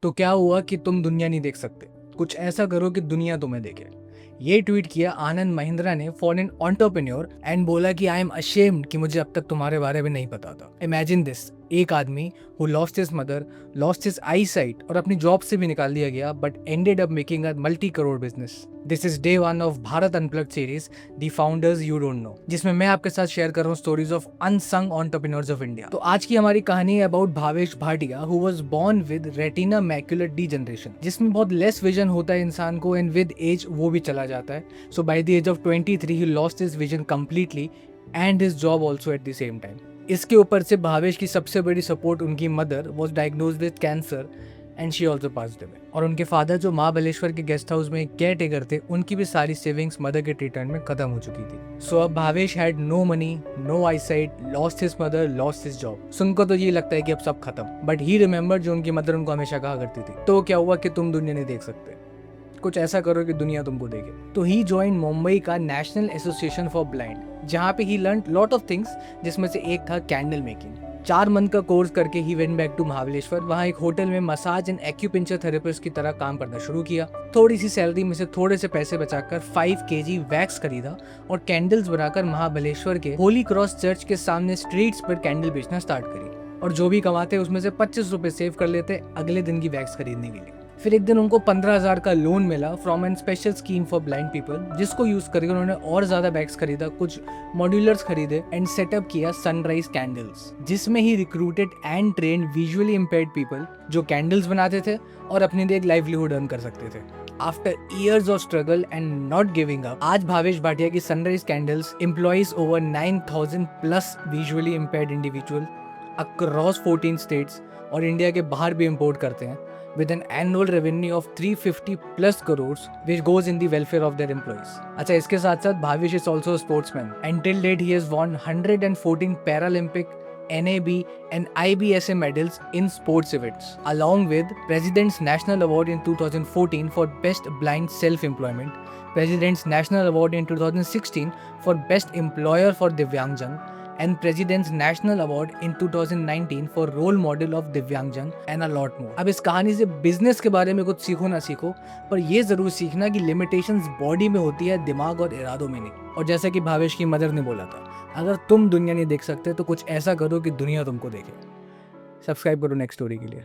तो क्या हुआ कि तुम दुनिया नहीं देख सकते, कुछ ऐसा करो कि दुनिया तुम्हें देखे। ये ट्वीट किया आनंद महिंद्रा ने फॉर एन एंटरप्रेन्योर एंड बोला कि आई एम अशेम्ड कि मुझे अब तक तुम्हारे बारे में नहीं पता था। इमेजिन दिस, एक आदमी who lost his mother, lost his eyesight और अपनी जॉब से भी निकाल दिया गया, but ended up making a multi crore business. This is day one of Bharat unplugged series the founders you don't know, जिसमें मैं आपके साथ शेयर कर रहा हूँ stories of unsung entrepreneurs of India. तो आज की हमारी कहानी है about Bhavesh Bhatia who was born with retina macular degeneration, जिसमें बहुत लेस विजन होता है इंसान को एंड विद एज वो भी चला जाता है। So by the age of 23 he lost his vision completely and his job also at the same time. इसके ऊपर से भावेश की सबसे बड़ी सपोर्ट उनकी mother was diagnosed with cancer and she also passed away. और उनके फादर जो महाबलेश्वर के गेस्ट हाउस में केयर टेकर थे, उनकी भी सारी सेविंग्स मदर के ट्रीटमेंट में खत्म हो चुकी थी। सो अब Bhavesh had no money, no eyesight, lost his mother, lost his job. सुनकर तो ये लगता है कि अब सब खत्म, बट ही रिमेंबर जो उनकी मदर उनको हमेशा कहा करती थी, तो क्या हुआ कि तुम दुनिया नहीं देख सकते, कुछ ऐसा करो कि दुनिया तुमको देखे। तो ही ज्वाइन मुंबई का नेशनल एसोसिएशन फॉर ब्लाइंड, जहाँ पे ही लर्न लॉट ऑफ थिंग्स, जिसमें से एक था कैंडल मेकिंग। 4 मंथ का कोर्स करके ही वेंट बैक टू महाबलेश्वर। वहाँ एक होटल में मसाज एंड एक्यूपेंचर थेरेपिस्ट की तरह काम करना शुरू किया। थोड़ी सी सैलरी में से थोड़े से पैसे बचाकर 5 kg वैक्स खरीदा और कैंडल्स बनाकर महाबलेश्वर के होली क्रॉस चर्च के सामने स्ट्रीट्स पर कैंडल बेचना स्टार्ट करी। और जो भी कमाते उसमें से 25 रुपए सेव कर लेते अगले दिन की वैक्स खरीदने के लिए। फिर एक दिन उनको 15,000 का लोन मिला from an special scheme for blind people, जिसको यूज करके उन्होंने और ज्यादा बैग्स खरीदा, कुछ मॉड्यूलर्स खरीदे एंड सेटअप किया सनराइज कैंडल्स, जिसमें ही recruited and trained visually impaired people जो कैंडल्स बनाते थे और अपने लिए एक लाइवलीहुड अर्न कर सकते थे। After years of struggle and not giving up, आज भावेश भाटिया की sunrise candles employees over 9,000 plus visually impaired individual across 14 states और इंडिया के बाहर भी इम्पोर्ट करते हैं, with an annual revenue of 350 plus crores, which goes in the welfare of their employees. अच्छा, इसके साथ साथ Bhavesh is also a sportsman. Until date, he has won 114 Paralympic, NAB and IBSA medals in sports events, along with President's National Award in 2014 for Best Blind Self-Employment, President's National Award in 2016 for Best Employer for Divyangjan, and President's National Award in 2019 for Role Model of Divyangjan and a lot more. अब इस कहानी से business के बारे में कुछ सीखो ना सीखो, पर ये जरूर सीखना कि लिमिटेशंस बॉडी में होती है, दिमाग और इरादों में नहीं। और जैसा कि भावेश की मदर ने बोला था, अगर तुम दुनिया नहीं देख सकते तो कुछ ऐसा करो कि दुनिया तुमको देखे। सब्सक्राइब करो नेक्स्ट स्टोरी के लिए।